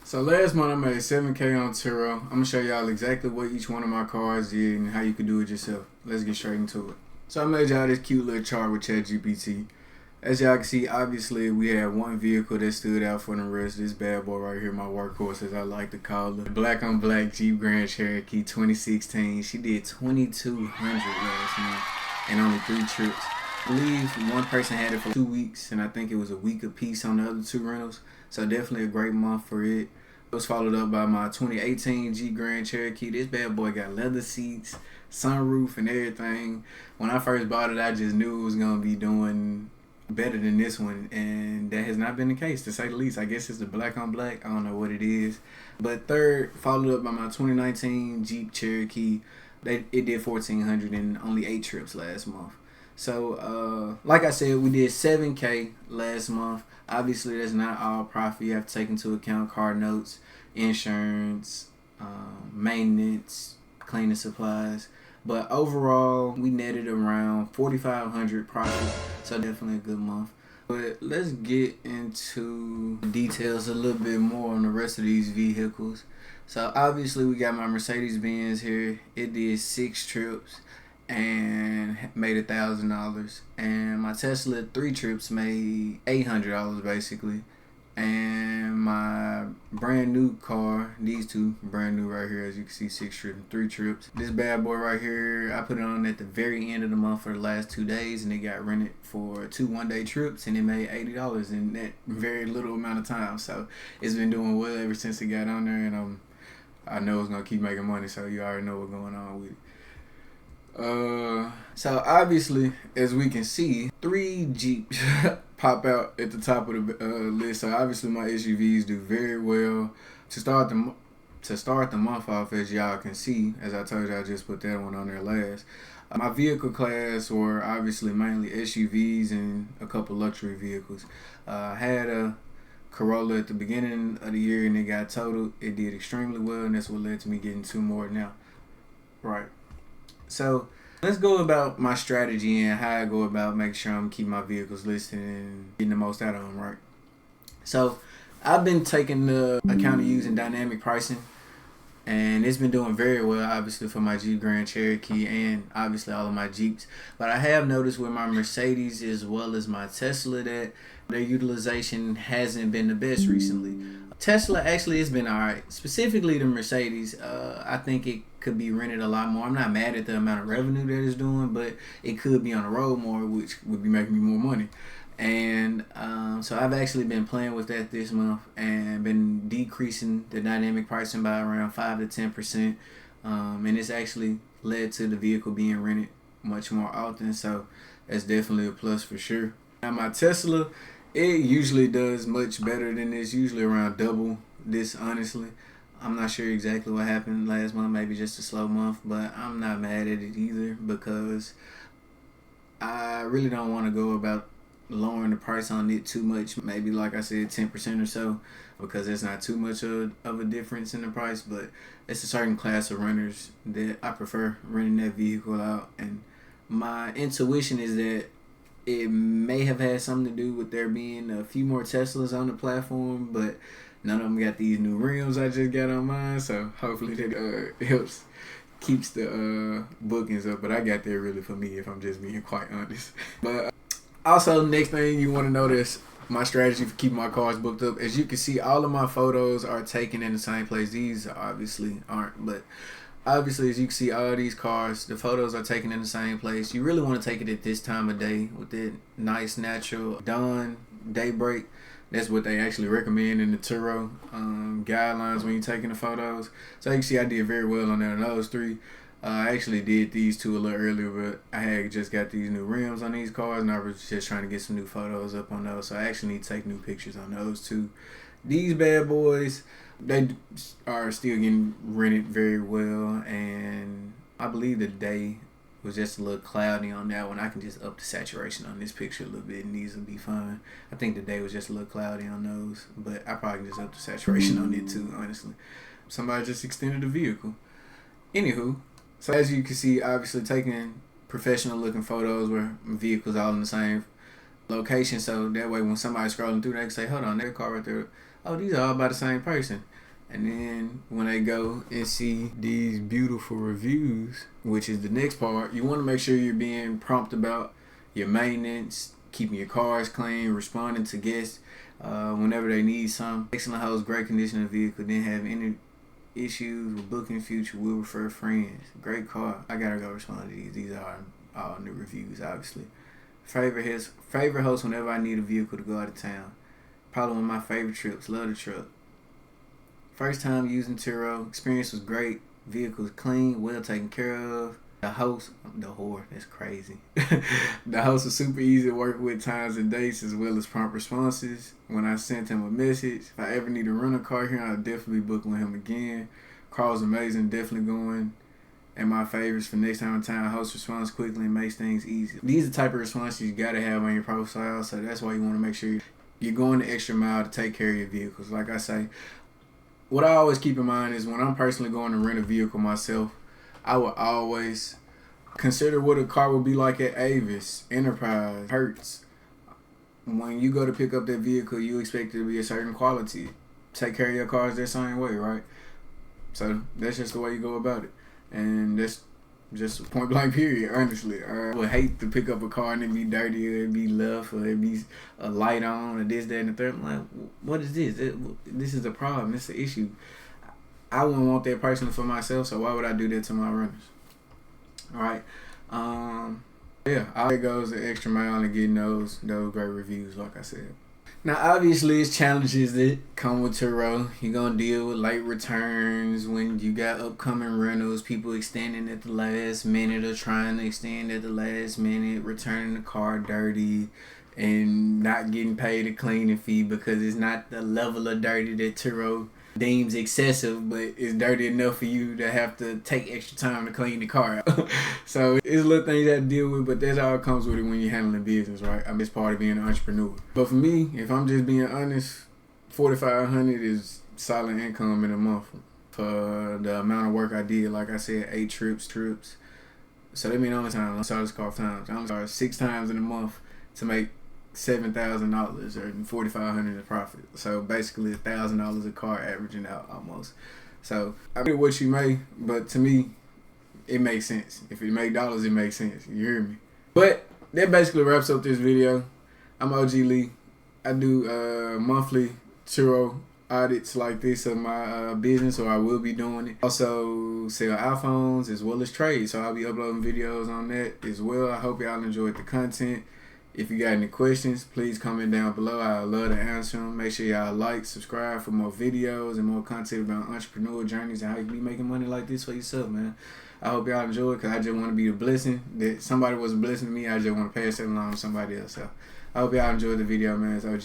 So last month I made 7K on Turo. I'm gonna show y'all exactly what each one of my cars did and how you can do it yourself. Let's get straight into it. So I made y'all this cute little chart with ChatGPT. As y'all can see, obviously we had one vehicle that stood out for the rest. This bad boy right here, my workhorse as I like to call it. Black on black Jeep Grand Cherokee 2016. She did 2,200 last month and only 3 trips. I believe one person had it for 2 weeks, and I think it was a week apiece on the other 2 rentals. So definitely a great month for it. It was followed up by my 2018 Jeep Grand Cherokee. This bad boy got leather seats, sunroof, and everything. When I first bought it, I just knew it was gonna be doing better than this one, and that has not been the case, to say the least. I guess it's the black on black. I don't know what it is. But third, followed up by my 2019 Jeep Cherokee. It did 1,400 and only 8 trips last month. So, like I said, we did 7K last month. Obviously, that's not all profit. You have to take into account car notes, insurance, maintenance, cleaning supplies. But overall, we netted around 4,500 profit. So definitely a good month. But let's get into details a little bit more on the rest of these vehicles. So obviously, we got my Mercedes-Benz here. It did 6 trips and made $1,000, and my Tesla 3 trips made $800 basically, and my brand new car, these two brand new right here, as you can see, 6 trips and 3 trips. This bad boy right here, I put it on at the very end of the month for the last 2 days, and it got rented for 2 one-day trips, and it made $80 in that very little amount of time. So it's been doing well ever since it got on there, and I know it's gonna keep making money, so you already know what's going on with it. So obviously, as we can see, 3 Jeeps pop out at the top of the list. So obviously, my SUVs do very well to start the month off. As y'all can see, as I told you, I just put that one on there last. My vehicle class were obviously mainly SUVs and a couple luxury vehicles. I had a Corolla at the beginning of the year and it got totaled. It did extremely well, and that's what led to me getting 2 more now. Right. So let's go about my strategy and how I go about making sure I'm keeping my vehicles listed and getting the most out of them, right? So I've been taking the account of using dynamic pricing, and it's been doing very well, obviously, for my Jeep Grand Cherokee and obviously all of my Jeeps. But I have noticed with my Mercedes as well as my Tesla that their utilization hasn't been the best recently. Tesla actually has been alright. Specifically the Mercedes, I think it could be rented a lot more. I'm not mad at the amount of revenue that it's doing, but it could be on the road more, which would be making me more money. And so I've actually been playing with that this month and been decreasing the dynamic pricing by around 5 to 10%. And it's actually led to the vehicle being rented much more often. So that's definitely a plus for sure. Now my Tesla, it usually does much better than this, usually around double this, honestly. I'm not sure exactly what happened last month, maybe just a slow month, but I'm not mad at it either because I really don't want to go about lowering the price on it too much. Maybe, like I said, 10% or so, because it's not too much of a difference in the price, but it's a certain class of renters that I prefer renting that vehicle out. And my intuition is that it may have had something to do with there being a few more Teslas on the platform, but none of them got these new rims I just got on mine, so hopefully that keeps the bookings up. But I got there really for me, if I'm just being quite honest. But also, next thing you want to know, is my strategy for keeping my cars booked up. As you can see, all of my photos are taken in the same place. These obviously aren't, but obviously, as you can see, all these cars, the photos are taken in the same place. You really want to take it at this time of day with that nice natural dawn, daybreak. That's what they actually recommend in the Turo guidelines when you're taking the photos. So you can see I did very well on there on those 3. I actually did these 2 a little earlier, but I had just got these new rims on these cars, and I was just trying to get some new photos up on those. So I actually need to take new pictures on those 2. These bad boys, they are still getting rented very well, and I believe the day was just a little cloudy on that one. I can just up the saturation on this picture a little bit and these will be fine. I think the day was just a little cloudy on those, but I probably can just up the saturation on it too, honestly. Somebody just extended the vehicle. Anywho, so as you can see, obviously taking professional looking photos where vehicles all in the same location, so that way when somebody's scrolling through, they can say, hold on, their car right there, oh, these are all by the same person. And then when they go and see these beautiful reviews, which is the next part, you want to make sure you're being prompt about your maintenance, keeping your cars clean, responding to guests whenever they need something. Excellent host, great condition of vehicle, didn't have any issues with booking future, will refer friends. Great car. I gotta go respond to these. These are all new reviews, obviously. Favorite host whenever I need a vehicle to go out of town. Probably one of my favorite trips. Love the truck. First time using Turo. Experience was great. Vehicle's clean, well taken care of. The host, the whore, that's crazy. The host was super easy to work with, times and dates, as well as prompt responses. When I sent him a message, if I ever need to rent a car here, I'll definitely be booking with him again. Car was amazing, definitely going. And my favorites for next time in town, host responds quickly and makes things easy. These are the type of responses you gotta have on your profile, so that's why you want to make sure you're going the extra mile to take care of your vehicles. Like I say, what I always keep in mind is when I'm personally going to rent a vehicle myself, I would always consider what a car would be like at Avis, Enterprise, Hertz. When you go to pick up that vehicle, you expect it to be a certain quality. Take care of your cars that same way, right? So that's just the way you go about it. And that's just point blank period, honestly. I would hate to pick up a car and it be dirty, or it be left, or it be a light on, or this, that, and the third. I'm like, what is this? This is a problem. It's an issue. I wouldn't want that personally for myself, so why would I do that to my runners? Alright. Yeah, it goes the extra mile and getting those great reviews, like I said. Now, obviously, it's challenges that come with Turo. You're going to deal with late returns when you got upcoming rentals, people extending at the last minute or trying to extend at the last minute, returning the car dirty, and not getting paid a cleaning fee because it's not the level of dirty that Turo deems excessive, but it's dirty enough for you to have to take extra time to clean the car out. So it's little things you have to deal with, but that's how it comes with it when you're handling business, right? I mean, it's part of being an entrepreneur. But for me, if I'm just being honest, $4,500 is solid income in a month for the amount of work I did. Like I said, 8 trips. So that means only time I saw this car times. I'm sorry, 6 times in a month to make $7,000 or $4,500 in profit. So basically $1,000 a car averaging out almost. So I mean what you make, but to me, it makes sense. If it make dollars, it makes sense. You hear me? But that basically wraps up this video. I'm OG Lee. I do monthly Turo audits like this of my business, or I will be doing it. Also sell iPhones as well as trade, so I'll be uploading videos on that as well. I hope y'all enjoyed the content. If you got any questions, please comment down below. I'd love to answer them. Make sure y'all like, subscribe for more videos and more content about entrepreneur journeys and how you be making money like this for yourself, man. I hope y'all enjoy it, because I just want to be a blessing. That somebody was a blessing to me, I just want to pass it along to somebody else. So I hope y'all enjoyed the video, man. It's OG.